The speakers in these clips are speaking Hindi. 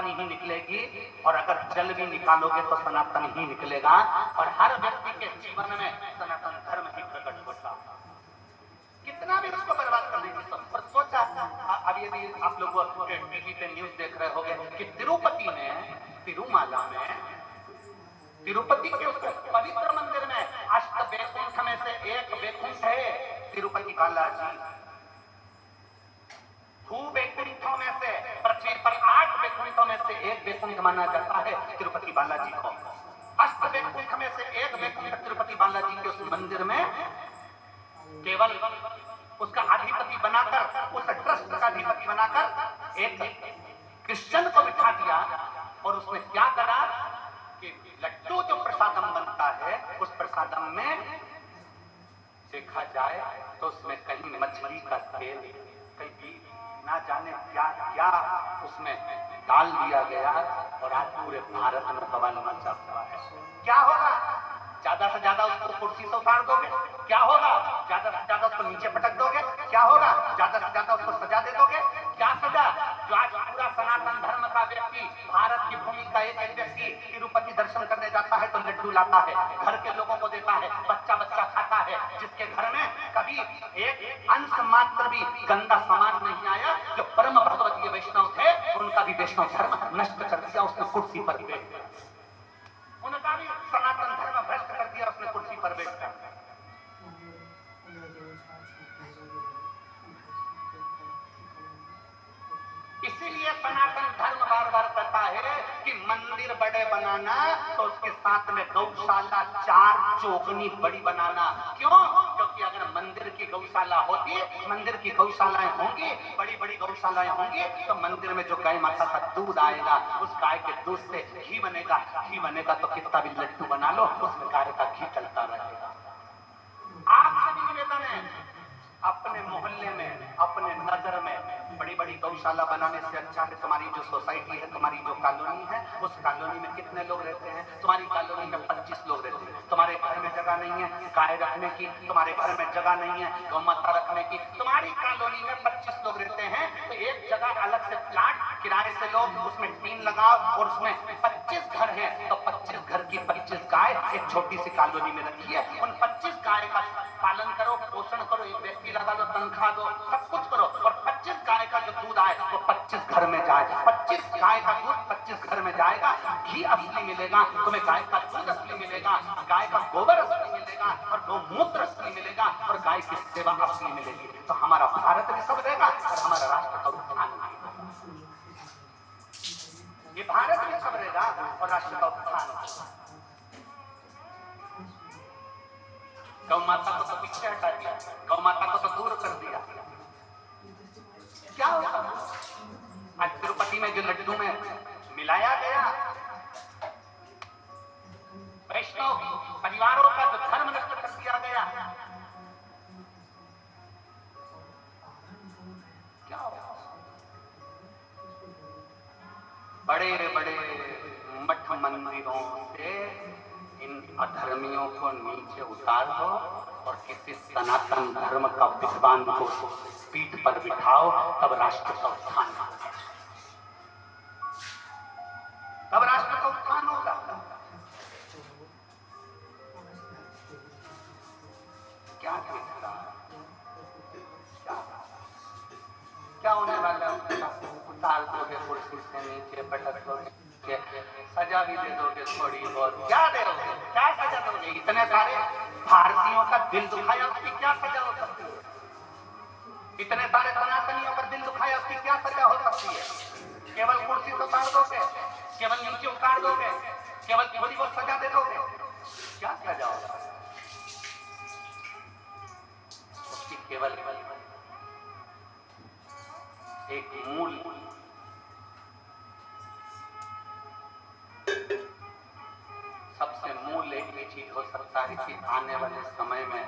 सनातन ही निकलेगी, और अगर जल भी निकालोगे तो सनातन ही निकलेगा, और हर व्यक्ति के जीवन में सनातन धर्म ही प्रकट होता। कितना भी उसको बर्बाद कर देंगे सब। और सोचा, अब यदि आप लोग टीवी पे न्यूज देख रहे होंगे कि तिरुपति में, तिरुमाला में, तिरुपति के उस पवित्र मंदिर में अष्ट वैकुंठ में से एक वैकुंठ है तिरुपति बालाजी। वैकुंठों में से, पृथ्वी पर 8 वैकुंठों में से एक वैकुंठ माना जाता है तिरुपति बालाजी को। अष्ट वैकुंठ में से एक वैकुंठ तिरुपति बालाजी के उस मंदिर में केवल उसका अधिपति बनाकर, उस ट्रस्ट का अधिपति बनाकर एक क्रिश्चियन को बिठा दिया, और उसने क्या करा कि लड्डू जो प्रसादम बनता है, उस प्रसादम में देखा जाए तो उसमें कहीं मछली का तेल, कहीं ना जाने क्या क्या उसमें डाल दिया गया, और आज पूरे भारत में बवाल मचा हुआ है। क्या होगा? ज्यादा से ज्यादा उसको कुर्सी से उतार दोगे, क्या होगा? ज्यादा से ज्यादा उसको नीचे पटक दोगे, क्या होगा? ज्यादा से ज्यादा उसको सजा दे दोगे, क्या सजा? जो आज पूरा सनातन धर्म का व्यक्ति, भारत की भूमि का एक व्यक्ति तिरुपति दर्शन करने जाता है तो लड्डू लाता है, घर के लोगों को देता है, बच्चा बच्चा खाता है, जिसके घर में कभी एक अंश मात्र भी गंदा सामान नहीं आया, जो परम भगवतीय वैष्णव थे, उनका भी वैष्णव धर्म नष्ट कर दिया उसने कुर्सी पर बैठ, उनका भी सनातन धर्म भ्रष्ट कर दिया उसने कुर्सी पर बैठकर। इसीलिए सनातन धर्म बार बार कहता है कि मंदिर बड़े बनाना तो उसके साथ में गौशाला 4 चौगुनी बड़ी बनाना। क्यों? क्योंकि अगर मंदिर की गौशाला होती, मंदिर की गौशालाएं होंगी, बड़ी बड़ी गौशालाएं होंगी, तो मंदिर में जो गाय माता का दूध आएगा, उस गाय के दूध से घी बनेगा, घी बनेगा तो कितना भी लड्डू बना लो, उसमें गाय का घी चलता रहेगा। आपसे भी निवेदन है, अपने मोहल्ले में, अपने नगर में बड़ी बड़ी गौशाला बनाने से अच्छा है तुम्हारी जो सोसाइटी है, तुम्हारी जो कॉलोनी है, उस कॉलोनी में कितने लोग रहते हैं? तुम्हारी कॉलोनी में 25 लोग रहते हैं, तुम्हारे घर में जगह नहीं है गाय रखने की, तुम्हारे घर में जगह नहीं है गौ माता रखने की, तुम्हारी कॉलोनी में 25 लोग रहते हैं, तो एक जगह अलग से प्लाट किराए से लो, उसमें टीन लगाओ, और उसमें 25 घर हैं, तो 25 घर की 25 गाय एक छोटी सी कॉलोनी में रखिए, उन 25 गाय का पालन करो, पोषण करो, एक व्यक्ति लगा लो, तनख्वाह दो, सब कुछ करो, और 25 गाय का जो दूध आए वो 25 घर में जाए, 25 गाय का दूध 25 घर में जाएगा, घी असली मिलेगा तुम्हें, गाय का दूध असली मिलेगा, गाय का गोबर असली मिलेगा, और गौमूत्र असली मिलेगा, और गाय की सेवा असली मिलेगी, तो हमारा भारत भी सब देगा और हमारा राष्ट्र का उत्थान होगा। ये भारत भी सब देगा और राष्ट्र का उत्थान होगा। गौ माता को तो पीछे हटा दिया, गौ माता को तो दूर कर दिया, क्या होगा? आज तिरुपति में जो लड्डू में मिलाया गया, वैष्णव परिवारों का जो धर्म नष्ट कर दिया गया, क्या होगा? बड़े बड़े मठ मंदिरों से इन अधर्मियों को नीचे उतार दो, और किसी सनातन धर्म का विद्वान को पीठ पर बिठाओ, तब राष्ट्र का उत्थान होगा, तब राष्ट्र का उत्थान होगा। क्या देख रहा है? क्या होने वाला है? उतार दोगे कुर्सी से नीचे, पटक दोगे, सजा भी दे दोगे थोड़ी बहुत, क्या दोगे? क्या सजा दोगे? इतने सारे भारतीयों का दिल दुखाया, उसकी क्या सजा हो सकती है? इतने सारे सनातनियों का दिल दुखाया, उसकी क्या सजा हो सकती है? केवल कुर्सी से उतार दोगे, केवल नीचे उतार दोगे, केवल थोड़ी बहुत सजा दे दोगे, क्या सजा होगा? उसकी केवल एक मूल सबसे मूल एक भी चीज हो सकता है कि आने वाले समय में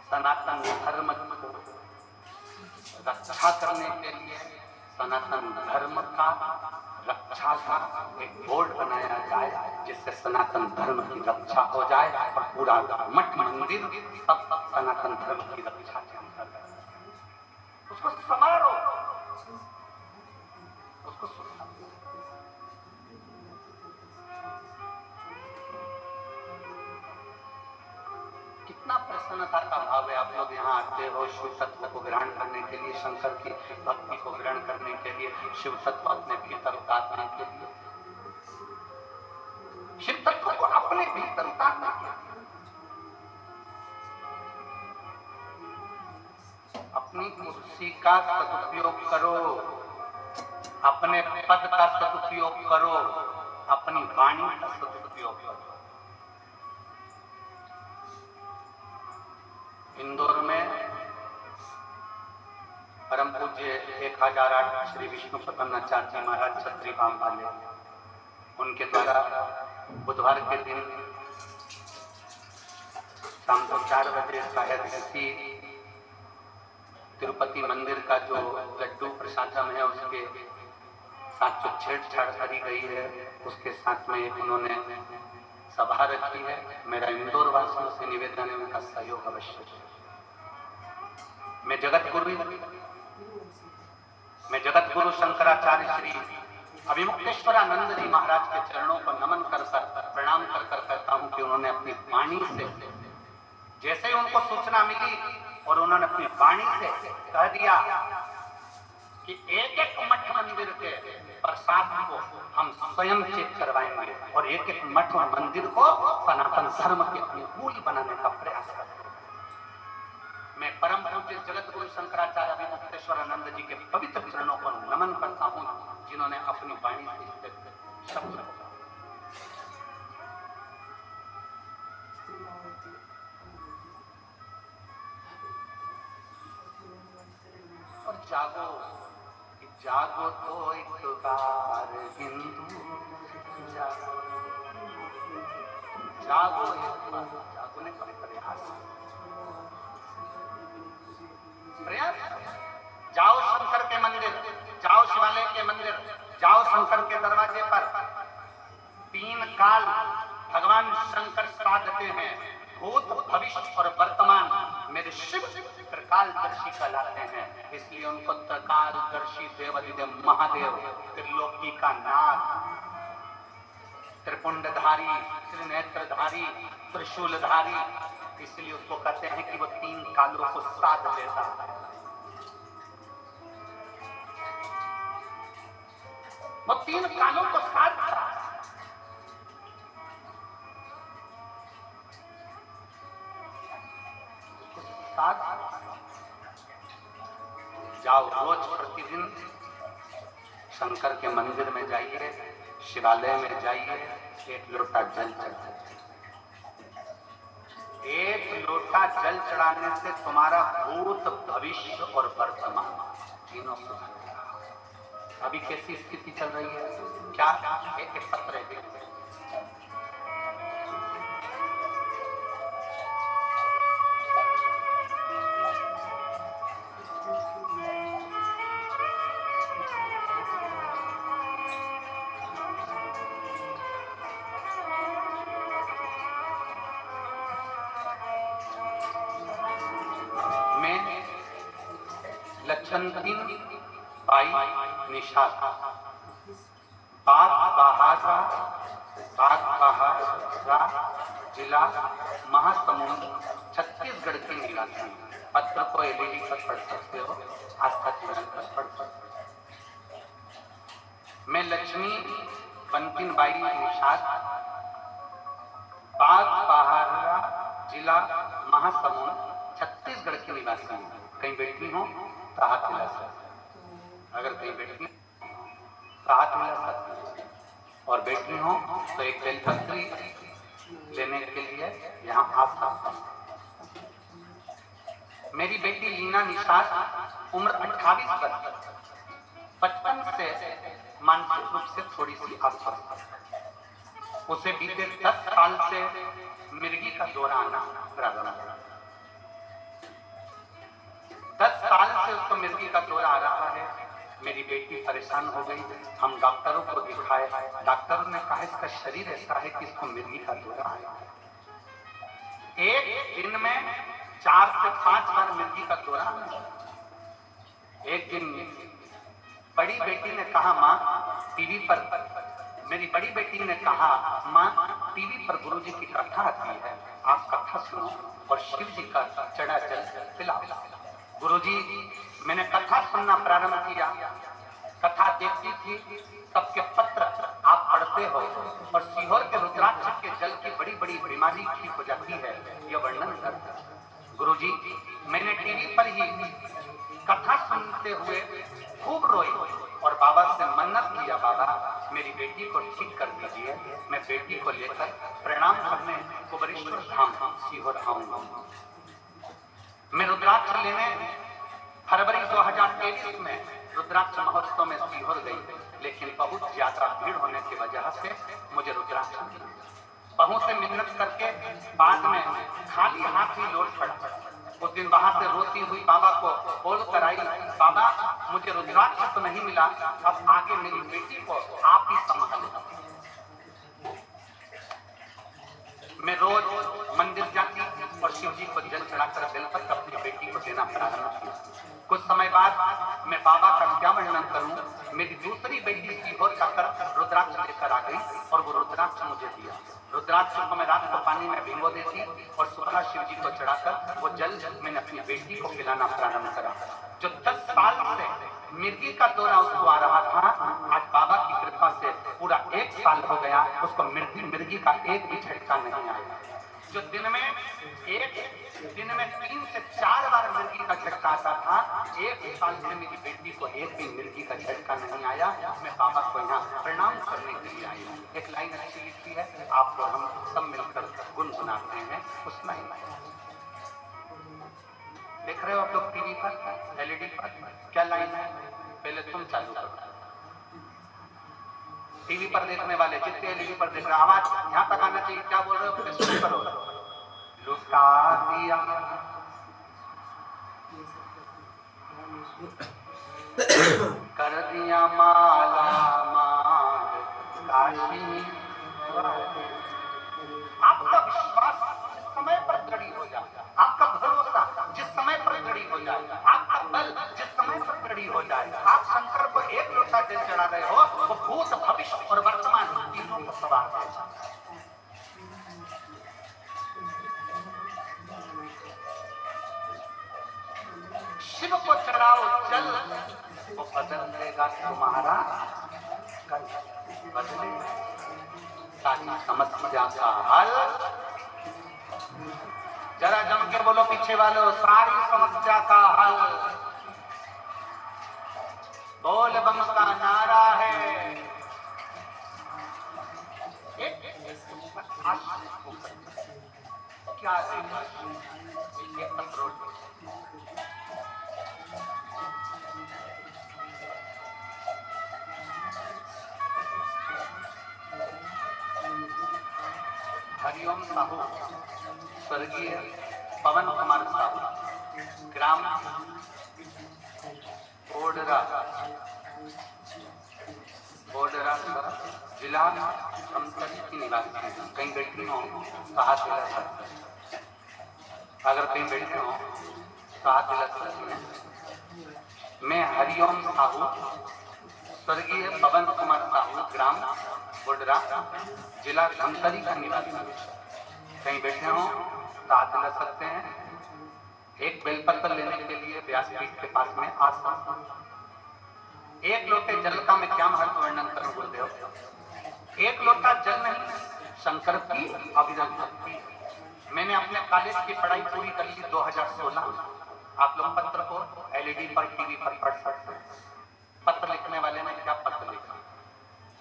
सनातन धर्म को रक्षा करने के लिए सनातन धर्म का रक्षा का एक बोर्ड बनाया जाए, जिससे सनातन धर्म की रक्षा हो जाए, और पूरा मठ मंदिर सब सनातन धर्म की रक्षा के अंतर्गत, उसको संवारो, उसको सुनना। कितना प्रसन्नता का भाव है। आप लोग यहाँ आते हो शिव तत्व को ग्रहण करने के लिए, शंकर की भक्ति को ग्रहण करने के लिए, शिव तत्व अपने भीतर उतारने के लिए, शिव तत्व को अपने भीतर उतारने के लिए। अपनी कुर्सी का सदुपयोग करो, अपने पद का सदुपयोग करो, अपनी वाणी का सदुपयोग करो। इंदौर में परम पूज्य 1008 श्री विष्णु प्रपन्नाचार्य जी महाराज छत्री बाम वाले, उनके द्वारा बुधवार के दिन शाम को 4 बजे शायद इसी तिरुपति मंदिर का जो लड्डू प्रसादम है उसके साथ जो छेड़छाड़ करी गई है, उसके साथ में एक उन्होंने सभा रखी है। मेरा इंदौर वासियों से निवेदन है उनका सहयोग अवश्य। मैं जगत गुरु शंकराचार्य श्री अभिमुक्तेश्वरानंद जी महाराज के चरणों को नमन कर प्रणाम कर कहता हूं कि उन्होंने अपनी वाणी से, जैसे ही उनको सूचना मिली और उन्होंने अपनी वाणी से कह दिया कि एक एक मठ मंदिर के प्रसाद को हम स्वयं चेक करवाएंगे और एक एक मठ और मंदिर को सनातन धर्म के अनुकूल बनाने का प्रयास करेंगे। मैं परम पूज्य जगत गुरु शंकराचार्य अभिमुक्तेश्वरानंद जी के पवित्र चरणों को नमन करता हूं, जिन्होंने अपनी वाणी से शब्द और जागो जागो तो एक बार हिंदू जागो, जागो एक बार, जागने का प्रयास जाओ शंकर के मंदिर, जाओ शिवालय के मंदिर, जाओ शंकर के दरवाजे पर। 3 काल भगवान शंकर साधते हैं, भूत भविष्य और वर्तमान। मेरे शिव त्रिकालदर्शी कहलाते हैं, इसलिए उनको त्रिकालदर्शी देवाधिदेव महादेव, त्रिलोकी का नाथ, त्रिपुंडधारी, त्रिनेत्रधारी, त्रिशूलधारी, इसलिए उसको कहते हैं कि वो 3 कालों को साध लेता है। वो 3 कालों को साधता है। जाओ रोज प्रतिदिन शंकर के मंदिर में जाइए, शिवालय में जाइए, 1 लोटा जल चढ़ाइए। 1 लोटा जल चढ़ाने से तुम्हारा भूत भविष्य और वर्तमान तीनों सुधर जाएगा। अभी कैसी स्थिति चल रही है? क्या एक पत्र है, लक्षणदीन बाई निषाद, बाग बहारा, जिला महासमुंद, छत्तीसगढ़ के निवासी। पत्र को एलईडी पर पढ़ सकते हो, आस्था चैनल पर पढ़ सकते हो। मैं लक्ष्मी बंतिन बाई निषाद, बाग बहारा, जिला महासमुंद, छत्तीसगढ़ के निवासी हूँ। कहीं बैठी हो तो हाथ मिला सकते, अगर कहीं बैठी तो हाथ मिला सकते, और बैठी हो तो एक बेलपत्री लेने के लिए यहाँ आ सकता हूँ। मेरी बेटी लीना निषाद, उम्र 28 वर्ष, बचपन से मानसिक रूप से थोड़ी सी अस्वस्थ है। उसे बीते 10 साल से मिर्गी का दौरा आना प्रारंभ हुआ। 10 साल से उसको मिर्गी का दौरा आ रहा है। मेरी बेटी परेशान हो गई, हम डॉक्टरों को दिखाए, डॉक्टरों ने कहा इसका शरीर ऐसा है कि इसको मिर्गी का दौरा आया है। एक दिन में 4 से 5 बार मिर्गी का दौरा आया। एक दिन बड़ी बेटी ने कहा, माँ टीवी पर, मेरी बड़ी बेटी ने कहा, माँ टीवी पर गुरुजी की कथा आती है, आप कथा सुनो और शिव जी का चढ़ा जल पिलाओ। गुरुजी, मैंने कथा सुनना प्रारंभ किया, कथा देखती थी, सबके पत्र आप पढ़ते हो और सीहोर के रुद्राक्ष के जल की बड़ी बड़ी बीमारी ठीक हो जाती है, यह वर्णन करते। गुरुजी, मैंने टीवी पर ही कथा सुनते हुए खूब रोई और बाबा से मन्नत किया, बाबा मेरी बेटी को ठीक कर दीजिए, मैं बेटी को लेकर प्रणाम करने कुबरेश्वर धाम सीहोर आऊंगा। मैं रुद्राक्ष लेने फरवरी 2023 में रुद्राक्ष महोत्सव में सीहोर गई, लेकिन बहुत ज्यादा भीड़ होने की वजह से मुझे रुद्राक्ष बहू से मिन्नत करके बाद में खाली हाथ ही लौट पड़ा। उस दिन वहां से रोती हुई बाबा को बोल कर आई, बाबा मुझे रुद्राक्ष तो नहीं मिला, अब आगे मेरी बेटी को आप ही संभालो। मैं रोज मंदिर जाती और शिव जी को जल चढ़ाकर बेलपत्र अपनी बेटी को देना प्रारंभ किया। कुछ समय बाद मैं बाबा का क्या वर्णन करूं, मेरी दूसरी बेटी सीहोर जाकर रुद्राक्ष लेकर आ गई और वो रुद्राक्ष मुझे दिया। रुद्राक्ष को मैं रात को पानी में भिगो देती और सुबह शिव जी को चढ़ाकर वो जल मैंने अपनी बेटी को पिलाना प्रारंभ करा। जो 10 साल से मिर्गी का दौरा उसको आ रहा था, आज बाबा की कृपा से पूरा 1 साल हो गया, उसको मिर्गी का एक भी झटका नहीं आया। जो दिन में 3 से 4 बार मिर्गी का झटका आता था, 1 साल से मेरी बेटी को एक भी मिर्गी का झटका नहीं आया। मैं बाबा को यहाँ प्रणाम करने के लिए आई हूँ। एक लाइन अच्छी लिखी है, आप लोग हम सब मिलकर गुनगुनाते हैं उस लाइन में। देख रहे हो आप लोग टीवी पर, एलईडी पर क्या लाइन है, पहले तुम चालू करो। टीवी पर देखने वाले जितने एलईडी पर देख रहे, आवाज यहाँ तक आना चाहिए, क्या बोल रहे हो फिर शुरू करो। लुटा दिया कर दिया माला माल काशी। आपका विश्वास जिस समय पर दृढ़ हो जाए, आपका भरोसा जिस समय पर दृढ़ हो जाए, आपका बल जिस समय पर दृढ़ हो जाए, आप शंकर को एक लोटा जल चढ़ा रहे हो, वो भूत भविष्य और वर्तमान तीनों को सवार है। शिव को चढ़ाओ जल, वो बदल देगा तुम्हारा कल, बदले सारी समस्या का हल। जरा जम के बोलो पीछे वालों, सारी समस्या का हल बोल बम का नारा है। क्या हरिओम साहू, स्वर्गीय पवन कुमार साहू, ग्राम बोडरा जिला समतली की निवासी हैं। कहीं बैठी हो तो हाथ हिला सकते हैं, अगर कहीं बैठे हो तो हाथ हिला सकते हैं। मैं हरिओम साहू, स्वर्गीय पवन कुमार साहू, ग्राम बोडरा जिला धमतरी का निवासी। कहीं बैठे हो तो हाथ हिला सकते हैं। एक बेलपत्र लेने के लिए व्यासपीठ के पास में आ सकते हैं। एक लोटे जल का मैं क्या महत्व वर्णन करूं गुरुदेव। एक लोटा जल नहीं, शंकर की अविरल भक्ति। मैंने अपने कॉलेज की पढ़ाई पूरी कर ली 2016 में। आप लोग पत्र को एलईडी पर, टीवी पर पढ़ सकते हैं। पत्र लिखने वाले ने क्या पत्र लिखा,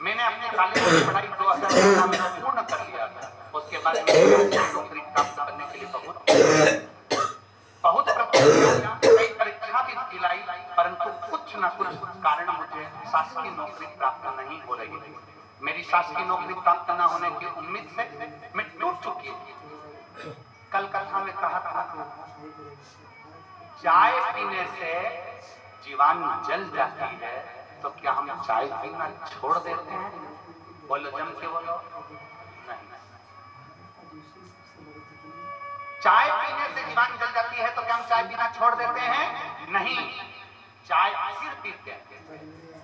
मैंने अपने कॉलेज की पढ़ाई 2016 में पूर्ण कर लिया था। उसके बाद नौकरी प्राप्त करने के लिए बहुत कई परीक्षा भी दिलाई, परंतु कुछ न कुछ कारण मुझे शासकीय नौकरी प्राप्त नहीं हो रही थी। मेरी शासकीय नौकरी प्राप्त न होने की उम्मीद से मैं टूट चुकी थी। कल कथा में कहा था, चाय पीने से जीवान जल जाती है, तो क्या हम चाय पीना छोड़ देते हैं? बोलो जम के बोलो, नहीं। चाय पीने से जीवान जल जाती है तो क्या हम चाय पीना छोड़ देते हैं? नहीं। चाय फिर पीते हैं,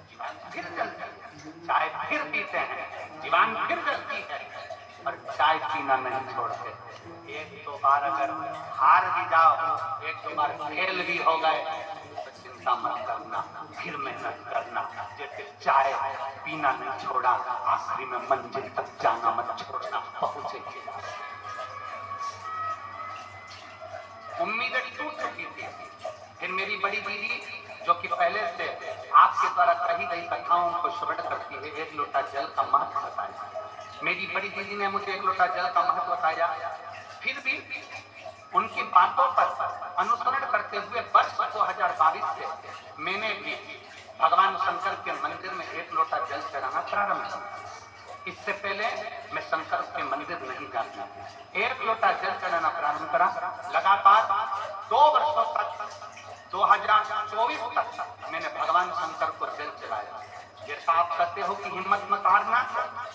जीवान फिर जलती है, चाय फिर पीते हैं, जीवान फिर जलती है, और चाय पीना नहीं छोड़ते। एक दो बार अगर हार भी जाओ, एक दो बार फेल भी हो गए, तो चिंता मत करना, फिर मेहनत करना। जैसे चाय पीना नहीं छोड़ा, आखिरी में मंजिल तक जाना मत छोड़ना, पहुंचेगी। उम्मीदें टूट चुकी थी। फिर मेरी बड़ी दीदी, जो कि पहले से आपके द्वारा कही गई कथाओं को श्रवण करती है, एक लोटा जल का महत्व बताया। मेरी बड़ी दीदी ने मुझे एक लोटा जल का महत्व बताया। फिर भी उनकी बातों पर अनुसरण करते हुए वर्ष 2022 से मैंने भी भगवान शंकर के मंदिर में एक लोटा जल चढ़ाना प्रारंभ किया। इससे पहले मैं शंकर के मंदिर नहीं जाता। एक लोटा जल चढ़ाना प्रारंभ करा। लगातार 2 वर्षों तक, 2024 तक मैंने भगवान शंकर को जल चढ़ाया। जैसा आप कहते हो कि हिम्मत मत हारना,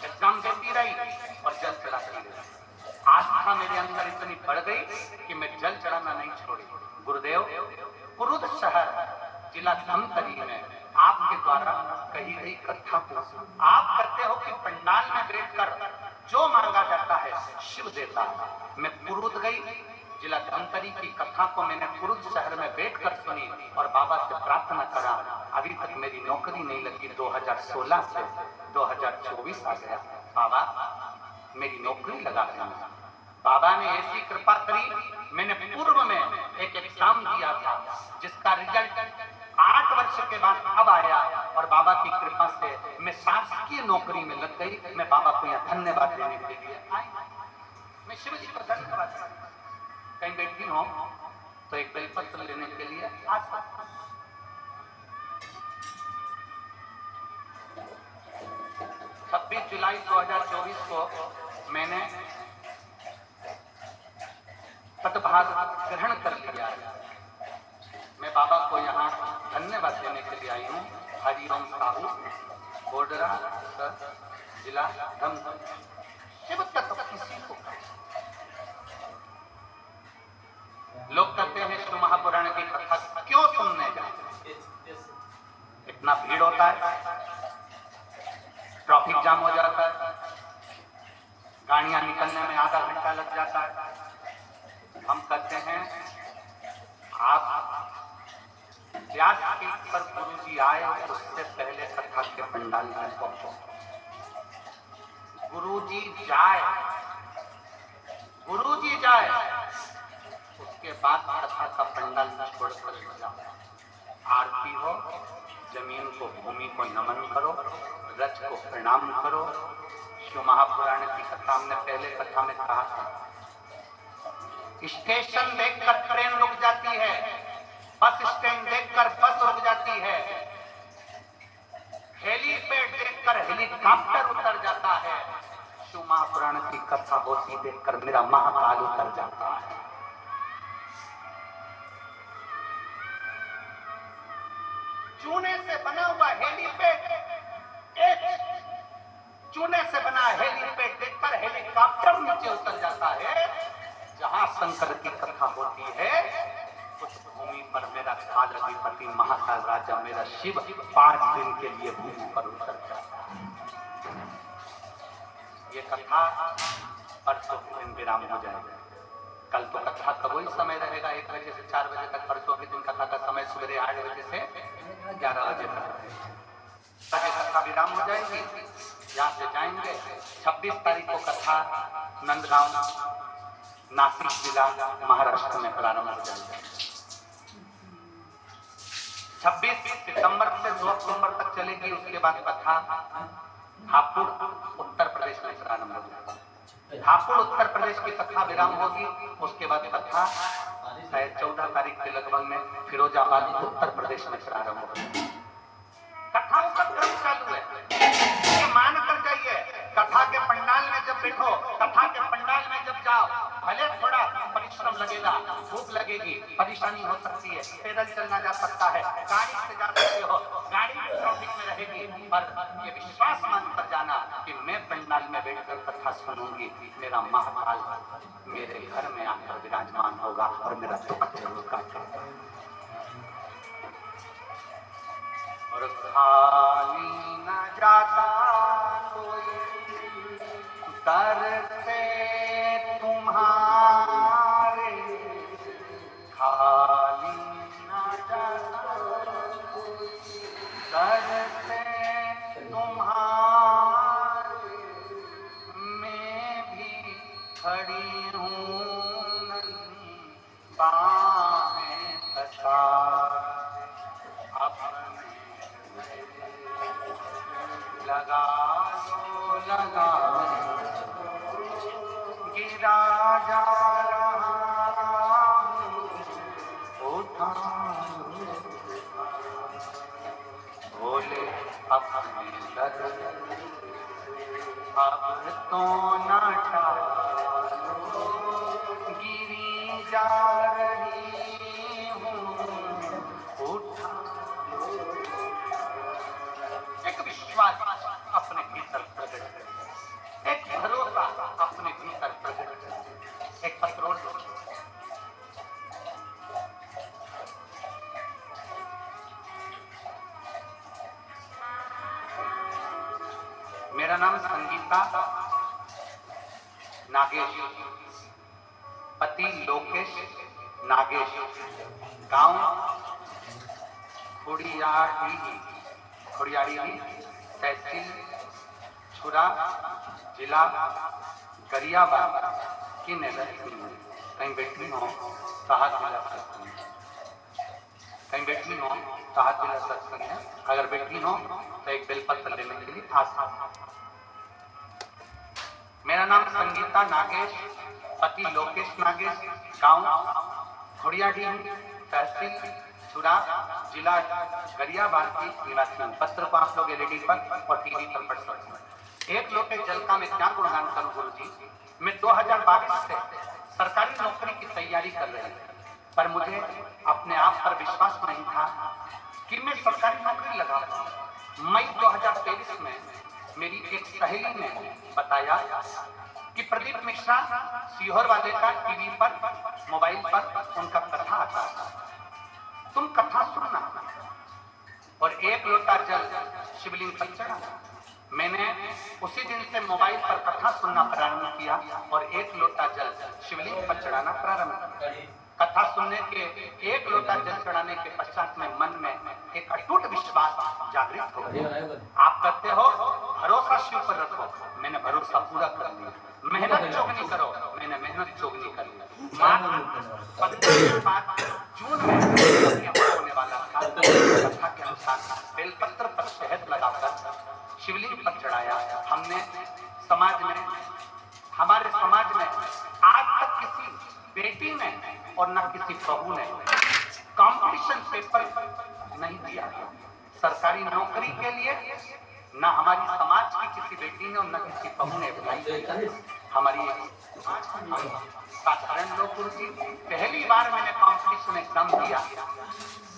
एग्जाम देती रही और जल चढ़ाती रही। आस्था मेरे अंदर इतनी बढ़ गई कि मैं जल चढ़ाना नहीं छोड़ी। गुरुदेव, पुरुद शहर, जिला धमतरी में आपके द्वारा कही गई कथा को आप कहते हो कि पंडाल में बैठकर जो मांगा जाता है शिव देता है। मैं पुरुद गई, जिला धमतरी की कथा को मैंने पुरुद शहर में बैठकर सुनी और बाबा से प्रार्थना करा। अभी तक मेरी नौकरी नहीं लगी। 2016 से 2024 आ गया। बाबा मेरी नौकरी लगा देना। बाबा ने ऐसी कृपा करी, मैंने पूर्व में एक एग्जाम दिया था जिसका रिजल्ट 8 वर्ष के बाद अब आया और बाबा की कृपा से मैं शासकीय नौकरी में लग गई। मैं बाबा को यहाँ धन्यवाद देने के लिए आई। मैं शिव जी को धन्यवाद, कहीं बैठी हूँ तो एक बेलपत्र लेने के लिए आ सकता। 26 जुलाई 2024 को मैंने पदभार ग्रहण कर लिया। मैं बाबा को यहाँ धन्यवाद देने के लिए आई हूँ। हरिओम साहू, बोडरा, जिला धमतरी। शिव तत्व किसी को लोग कहते हैं शिव महापुराण की कथा क्यों सुनने जाए? इतना भीड़ होता है, ट्रैफिक जाम हो जाता है, गाड़ियां निकलने में आधा घंटा लग जाता है। हम कहते हैं आप व्यासपीठ पर गुरुजी आए उससे पहले कथा के पंडाल में पहुंचो। गुरुजी जाए, गुरुजी जाए, उसके बाद कथा का पंडाल छोड़कर जाओ। आरती हो, जमीन को, भूमि को नमन करो, रथ को प्रणाम करो। शिव महापुराण की कथा हमने पहले कथा में कहा था, स्टेशन देखकर ट्रेन रुक जाती है, बस स्टैंड देखकर बस रुक जाती है, हेलीपैड देखकर हेलीकॉप्टर उतर जाता है। शिव महापुराण की कथा होती देखकर मेरा महाकाल उतर जाता है। चूने से बना हुआ हेलीपैड, एक चूने से बना हेलीपैड देखकर हेलीकॉप्टर नीचे उतर जाता है। जहां शंकर की कथा होती है उस भूमि पर मेरा काल अधिपति महाकाल राजा मेरा शिव 5 दिन के लिए भूमि पर उतर जाता है। ये कथा परसों के दिन विराम हो जाएगा। कल तो कथा का वही समय रहेगा, 1 बजे से 4 बजे तक। परसों के दिन कथा का समय सवेरे 8 बजे से 11 बजे तक कथा विराम हो जाएगी। यहाँ से जाएंगे। 26 तारीख को कथा नंदगांव, नासिक जिला, महाराष्ट्र में प्रारंभ हो जाएगा। 26 सितंबर से 2 अक्टूबर तक चलेगी। उसके बाद कथा हापुड़ उत्तर प्रदेश में प्रारंभ हो जाएगा। हापुड़ उत्तर प्रदेश की कथा विराम होगी। उसके बाद कथा शायद 14 तारीख के लगभग में फिरोजाबाद उत्तर प्रदेश में प्रारंभ होगी। कथाओं का क्रम चालू है, ये मान कर जाइए। कथा के पंडाल में जब बैठो, कथा के पंडाल में जब जाओ, भले थोड़ा परिश्रम लगेगा, भूख लगेगी, परेशानी हो सकती है, पैदल चलना जा सकता है, गाड़ी से जा सकते हो, गाड़ी में ट्रैफिक में रहेगी, पर ये विश्वास मानकर जाना कि मैं पंडाल में बैठकर कथा सुनूंगी, मेरा महाकाल मेरे घर में आकर विराजमान होगा और मेरा दुख जरूर काटेगा। खाली न जाता कोई दर से तुम्हारे, खाली न जाता कोई दर से तुम्हारे, मैं भी खड़ी हूँ नहीं बाहें पसारे, अपने लगा लगा गिरा जा रहा हूँ, उठा बोले अपने दर अब तो न टालो, गिरी जा रही हूँ, उठा। एक विश्वास अपने भीतर प्रकट करे, एक भरोसा अपने भीतर प्रकट करे, एक पत्रोल। मेरा नाम संगीता नागेश, पति लोकेश नागेश, गांव खुड़ियाड़ी, तहसील छुरा, जिला गरियाबाद की नजर। कहीं बैठी हो तो हाथ मिला सकती है, कहीं बैठी हो तो हाथ मिला सकती है। अगर बैठी हो तो एक बेलपत्र लेने के लिए आसान। मेरा नाम संगीता नागेश, पति लोकेश नागेश, गांव खुड़ियाड़ी, तहसील छुरा, जिला गरियाबाद की निवासी। पत्र को आप लोग एलईडी पर और टीवी पर पढ़ सकते हैं। एक लोटे जल का मैं क्या गुणगान करूं गुरु जी। मैं 2022 से सरकारी नौकरी की तैयारी कर रही थी, पर मुझे अपने आप पर विश्वास नहीं था कि मैं सरकारी नौकरी लगा पाऊं। मई 2023 में मेरी एक सहेली ने बताया कि प्रदीप मिश्रा सीहोर वाले का टीवी पर मोबाइल पर उनका कथा आता है, तुम कथा सुनना और एक लोटा जल शिवलिंग पर चढ़ाना। मैंने उसी दिन से मोबाइल पर कथा सुनना प्रारंभ किया और एक लोटा जल शिवलिंग पर चढ़ाना प्रारंभ किया। कथा सुनने के एक लोटा जल चढ़ाने के पश्चात में मन में एक अटूट विश्वास जागृत हो गया। आप कहते हो भरोसा शिव पर रखो, मैंने भरोसा पूरा कर लिया। मेहनत चोगनी करो, मैंने मेहनत चोगनी कर ली। जून में होने वाला था, कथा के अनुसार बेलपत्र पर शहद लगाकर शिवलिंग पर चढ़ाया। हमने समाज में, हमारे समाज में आज तक किसी बेटी ने और न किसी बहू ने कंपटीशन पेपर नहीं दिया। सरकारी नौकरी के लिए न हमारी समाज की किसी बेटी ने और न किसी बहू ने अप्लाई किया। हमारी साधारण लोग की पहली बार मैंने कंपटीशन एग्जाम दिया,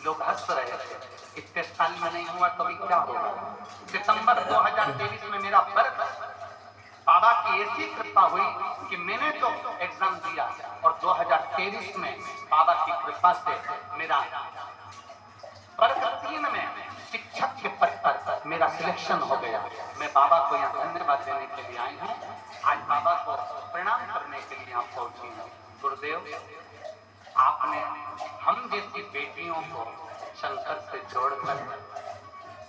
लोग हंस रहे थे। इतने साल में नहीं हुआ तो भी क्या होगा। सितंबर 2023 में मेरा वर्ष बाबा की ऐसी कृपा हुई कि मैंने तो एग्जाम दिया और 2023 में बाबा की कृपा से मेरा वर्ग 3 में शिक्षक के पद पर मेरा सिलेक्शन हो गया। मैं बाबा को यहाँ धन्यवाद देने के लिए आई हूँ। आज बाबा को प्रणाम करने के लिए यहाँ पहुंची हूँ। गुरुदेव, आपने हम जैसी बेटियों को शंकर से जोड़कर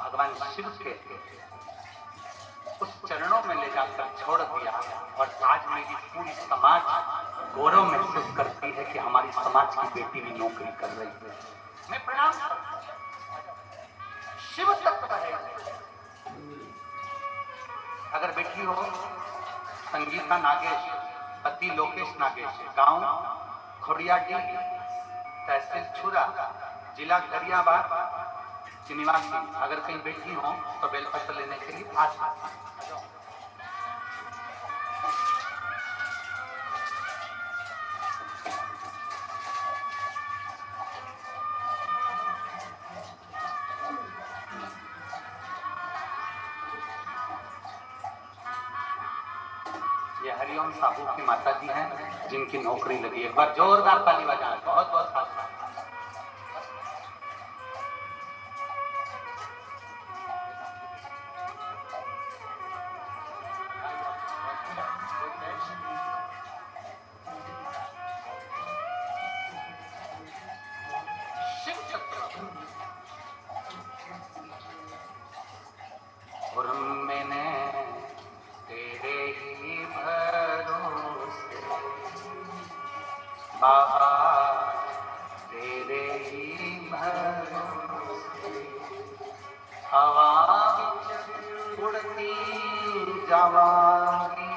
भगवान शिव के उस चरणों में ले जाकर छोड़ दिया और आज मेरी पूरी समाज गौरव महसूस करती है कि हमारी समाज की बेटी भी नौकरी कर रही है। मैं प्रणाम करता हूं। शिव तत्व है। अगर बेटी हो संगीता नागेश, पति लोकेश नागेश, गांव खुड़ियाड़ी, तहसील छुरा, जिला गरियाबाद की निवासी। अगर कहीं बैठी हो तो बेलपत्र लेने के लिए आ सकते हैं। ये हरिओम साहू की माता जी हैं जिनकी नौकरी लगी। एक बार जोरदार ताली बजाएं। बहुत बहुत साधुवाद। और मैंने तेरे ही भरोसे बाबा, तेरे ही भरोसे हवा विच उड़ती जावांगी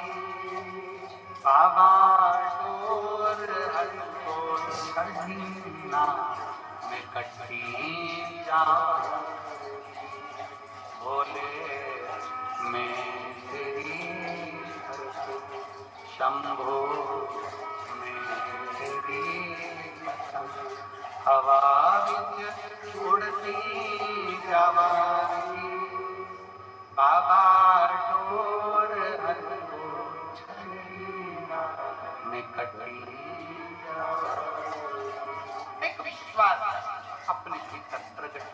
बाबा, डोर हर को छड़ना मैं कटी जाऊंगी बोले मैं तेरी शंभो मैं तेरी हवा विच उड़ती जावांगी बाबा, डोर हर को छड़ना मैं कटी जाऊंगी। एक विश्वास अपने भीतर प्रकट कर।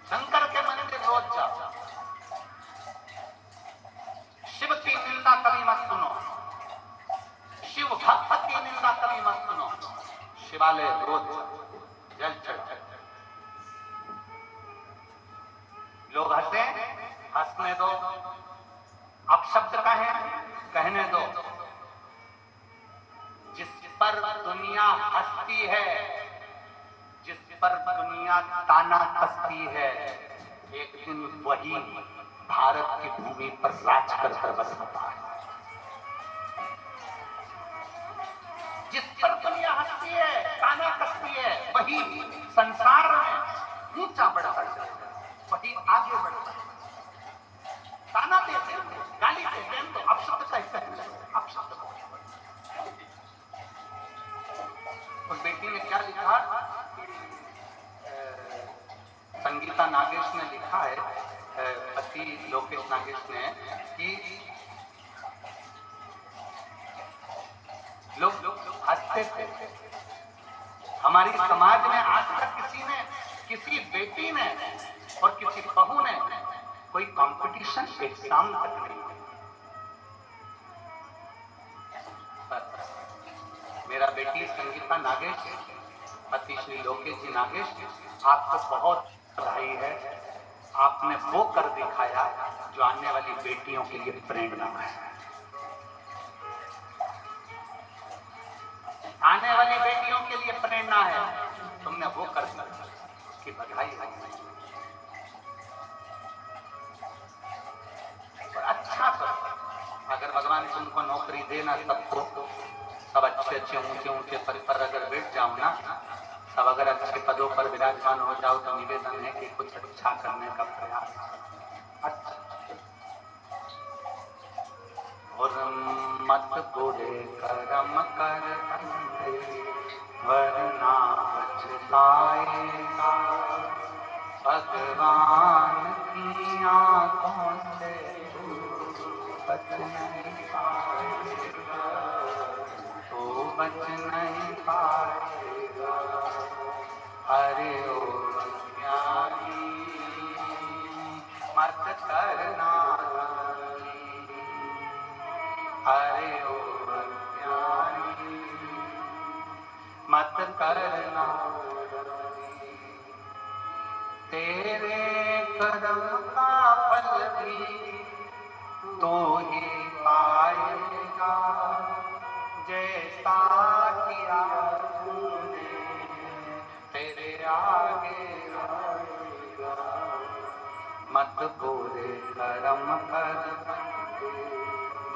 शंकर के मंदिर रोज जाओ, शिव की निंदा कभी मत सुनो, शिव भक्त की निंदा कभी मत सुनो, शिवालय रोज जल चढ़ाओ। लोग हंसे, हंसने दो, अपशब्द कहें, कहने दो। जिस पर दुनिया हंसती है, जिस पर दुनिया ताना कसती है, एक दिन वही भारत की भूमि पर राज कर बसता है। जिस पर दुनिया हंसती है, ताना कसती है, वही संसार में ऊंचा बढ़ता है, वही आगे बढ़ता है। ताना देते, गाली देते हैं तो अपशब्द कहते हैं, अपशब्द। उस बेटी ने क्या लिखा, संगीता नागेश ने लिखा है, पति लोकेश नागेश ने, कि लोग हंसते थे। हमारी समाज में आज तक किसी ने, किसी बेटी ने और किसी बहू ने कोई कंपटीशन एग्जाम तक नहीं। मेरा बेटी संगीता नागेश, पति श्री लोकेश जी नागेश, आपको बहुत बधाई है। आपने वो कर दिखाया जो आने वाली बेटियों के लिए प्रेरणा है। आने वाली बेटियों के लिए प्रेरणा है। तुमने वो कर दिया, कि बधाई है। और अच्छा करो। अगर भगवान तुमको नौकरी देना, सबको सब अच्छे अच्छे ऊंचे ऊंचे पद पर अगर बैठ जाओ ना, सब अगर अच्छे पदों पर विराजमान हो जाओ, तो निवेदन है कि कुछ अच्छा करने का प्रयास। अच्छा और मत बुरे कर्म कर बंदे, वरना पछताएगा भगवान की आंखों से बच नहीं पाएगा, तो बच नहीं पाएगा। अरे ओ ज्ञानी मत करना, अरे ओ ज्ञानी मत करना, तेरे कर्म का फल भी तो ही पाएगा, जैसा किया तूने तेरे आगे आएगा। मत बुरे कर्म कर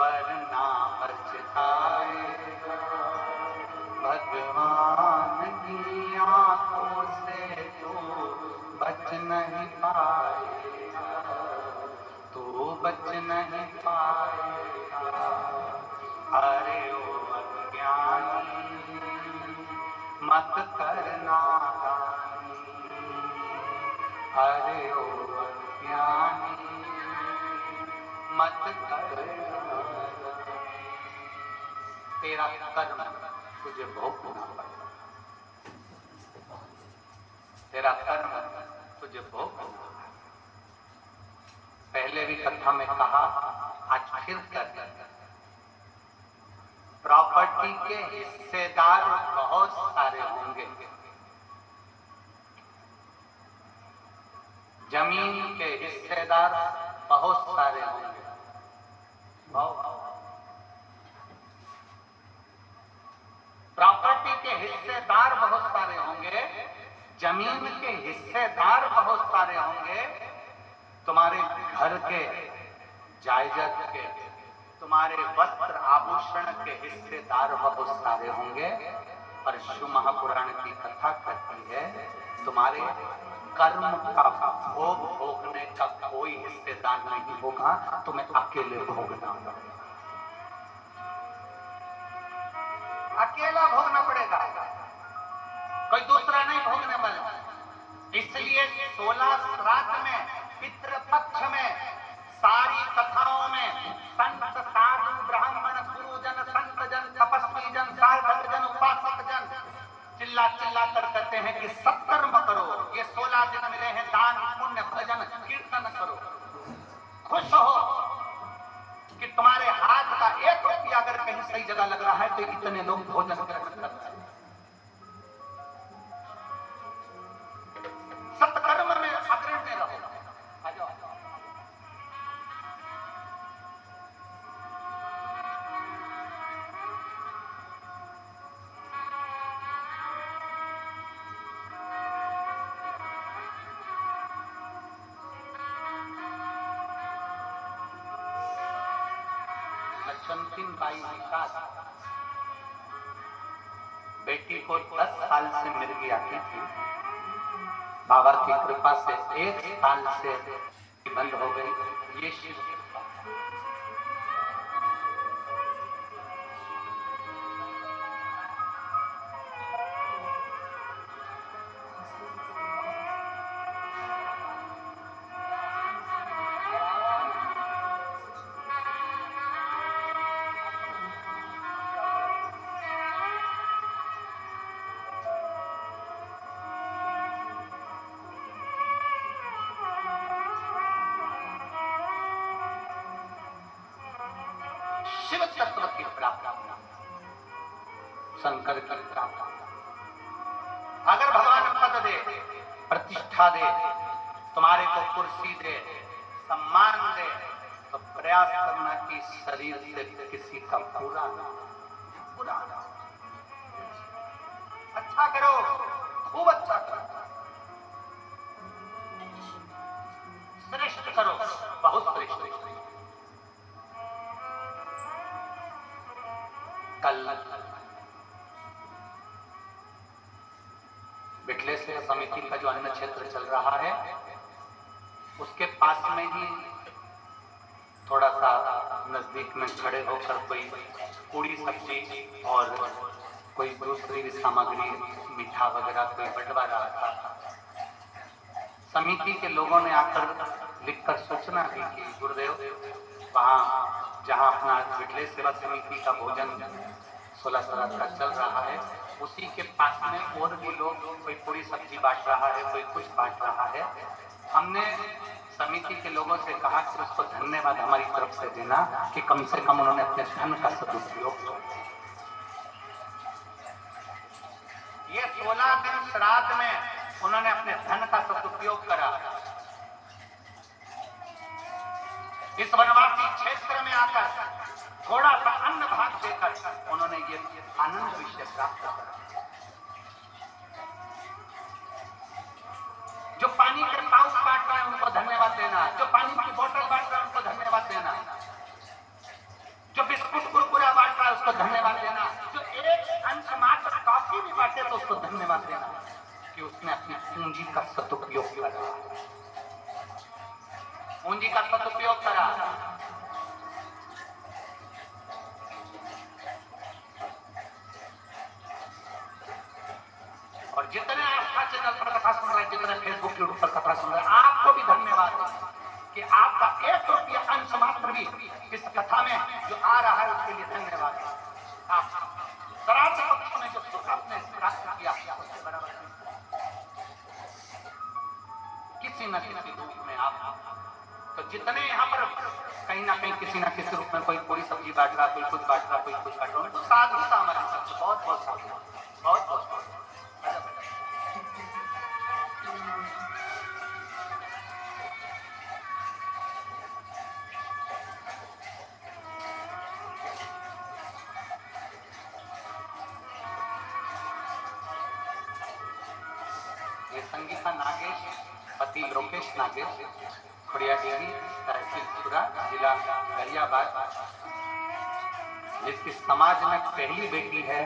वरना पछताएगा, भगवान की आंखों से तो बच नहीं पाएगा, तो बच नहीं पाएगा। अरे ओ अज्ञानी मत करना हानि, अरे ओ अज्ञानी मत करना। तेरा कर्म तुझे भोगना पड़ेगा, तेरा कर्म तुझे भोगना। पहले भी कथा में कहा, आज फिर कर। प्रॉपर्टी के हिस्सेदार बहुत सारे होंगे, जमीन के हिस्सेदार बहुत सारे होंगे। प्रॉपर्टी के हिस्सेदार बहुत सारे होंगे, जमीन के हिस्सेदार बहुत सारे होंगे, तुम्हारे घर के जायदाद के, तुम्हारे वस्त्र आभूषण के हिस्सेदार बहुत सारे होंगे। और शिव महापुराण की कथा कहती है तुम्हारे कर्म का भोग भोगने का कोई हिस्सेदार नहीं होगा, तुम्हें अकेले भोगना होगा, अकेला भोगना पड़ेगा, कोई दूसरा नहीं भोगने वाला। इसलिए 16 श्राद्ध में, पितृपक्ष में, सारी कथाओं में संत साधु ब्राह्मण गुरुजन संतजन तपस्वी जन साधक जन उपासक जन चिल्ला चिल्ला कर कहते हैं कि सत्कर्म करो, ये 16 दिन मिले हैं, दान पुण्य भजन कीर्तन करो, खुश हो कि तुम्हारे हाथ का एक रुपया अगर कहीं सही जगह लग रहा है तो इतने लोग भोजन ग्रहण कर रहे हैं। सत्कर्म में अग्रणी रहो। बाई बेटी को 10 साल से मिर्गी आती थी, बाबा की कृपा से 1 साल से बंद हो गई। ये शिव शिव तत्व की प्राप्ति, शंकर की प्राप्ति। अगर भगवान पद दे, प्रतिष्ठा दे, तुम्हारे को कुर्सी दे, सम्मान दे, तो प्रयास करना कि शरीर से किसी का पूरा अच्छा करो, खूब अच्छा करो, श्रेष्ठ करो, बहुत श्रेष्ठ। कल बिटलेश्वर समिति का जो अन्न क्षेत्र चल रहा है उसके पास में ही थोड़ा सा नजदीक में खड़े होकर कोई पूरी सब्जी और कोई दूसरी सामग्री मीठा वगैरह कोई बंटवा रहा था। समिति के लोगों ने आकर लिखकर सूचना दी कि गुरुदेव वहाँ जहाँ अपना बिटले सेवा समिति का भोजन 16 श्राद्ध का चल रहा है उसी के पास में और भी लोग, कोई पूरी सब्जी बांट रहा है, कोई कुछ बांट रहा है। हमने समिति के लोगों से कहा कि उसको धन्यवाद हमारी तरफ से देना कि कम से कम उन्होंने अपने धन का सदुपयोग किया। ये 16 दिन श्राद्ध में उन्होंने अपने धन का सदुपयोग करा। इस वनवासी क्षेत्र में आकर थोड़ा सा अन्न भाग देकर उन्होंने ये आनंद विषय प्राप्त करा। जो पानी के पाउच बांट रहे हैं उनको धन्यवाद देना, जो पानी की बोतल बांट रहा है उनको धन्यवाद देना, जो बिस्कुट कुरकुरा बांट रहा है उसको धन्यवाद देना, जो एक अंश मात्र कॉफी भी बांटे तो उसको धन्यवाद देना कि उसने अपनी पूंजी का सदुपयोग करा, पूंजी का सदुपयोग करा। और जितने आस्था चैनल पर कथा सुन रहे हैं, जितने फेसबुक यूट्यूब पर कथा सुन रहे हैं, आपको भी धन्यवाद कि आपका 1 रुपया अंश मात्र भी इस कथा में जो आ रहा है उसके लिए धन्यवाद। आप श्राद्ध पक्ष में जो सुख आपने प्राप्त किया उसके बराबर किसी न किसी रूप में आप, तो जितने यहाँ पर कहीं ना कहीं किसी न किसी रूप में कोई पूरी सब्जी बांट रहा, कोई कुछ बांट रहा, कोई कुछ बांट रहा, तो साधुता हमारे साथ बहुत बहुत बहुत बहुत ये संगीता नागेश, पति लोकेश नागेश, खुड़िया देवी, तहसील छुरा, जिला गरियाबाद, जिसकी समाज में पहली बेटी है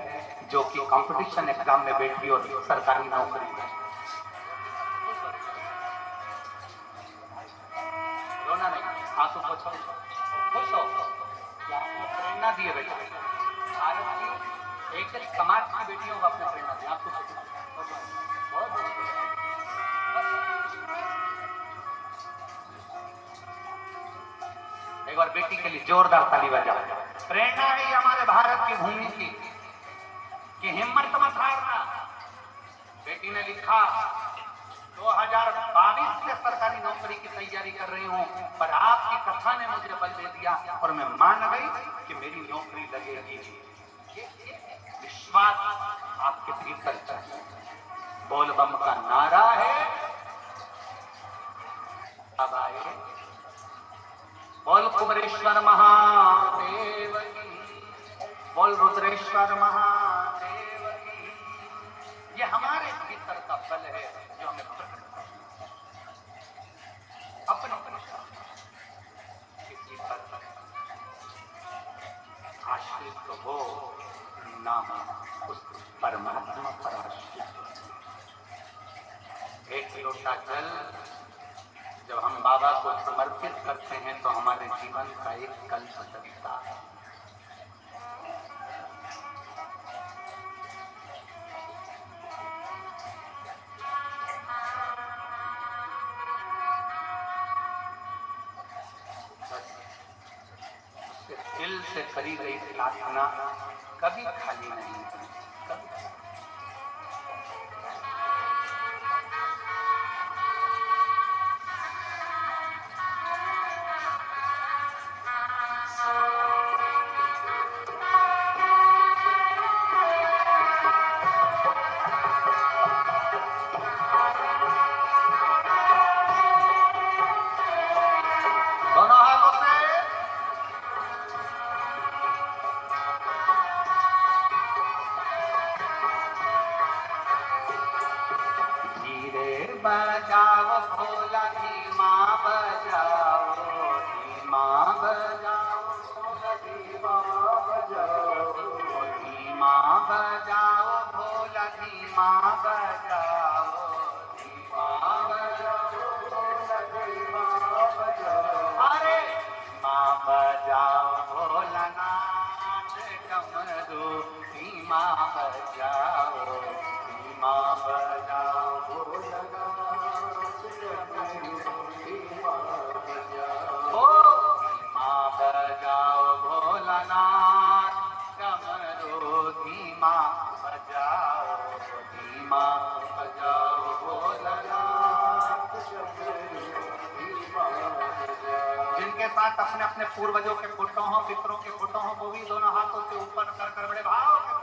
जो कि कंपटीशन एग्जाम में बैठी और सरकारी नौकरी में। रोना नहीं, आंसू पोछो, खुश हो, प्रेरणा दिए बेटे। भारत की एक समाज की बेटियों को अपने प्रेरणा दिए। आपको एक बार बेटी के लिए जोरदार ताली बजाओ। प्रेरणा है हमारे भारत की भूमि की कि हिम्मत मत हारना। बेटी ने लिखा 2022 से सरकारी नौकरी की तैयारी कर रही हूं, पर आपकी कथा ने मुझे बल दे दिया और मैं मान गई कि मेरी नौकरी लगेगी। विश्वास आपके भीतर चाहिए। बोल बम का नारा है। अब आए बोल कुबरेश्वर महादेव की, बोल रुद्रेश्वर महादेव की। ये हमारे भीतर का बल है जो हमें अपने किसी पर आश्रित हो नाम उस परमात्मा पर आश्रित। एक लोटा जल जब हम बाबा को समर्पित करते हैं तो हमारे जीवन का एक कल्प बदलता है। दिल से करी गई प्रार्थना कभी खाली नहीं होती। बजाओ भोला धीमा बजाओ, धीमा बजाओ, धीमा बजाओ, धीमा बजाओ भोला धीमा बजाओ, धीमा बजाओ भोला धीमा बजाओ। अरे धीमा बजाओ भोला नाथ कमरू, धीमा बजाओ, धीमा बजाओ भोला बजाओ भोलानाथ कमरो, धीमा बजाओ, धीमा बजाओ भोलानाथ धीमा बजाओ। जिनके साथ अपने अपने पूर्वजों के फोटो हों, पितरों के फोटो हों, वो भी दोनों हाथों से ऊपर कर बड़े भाव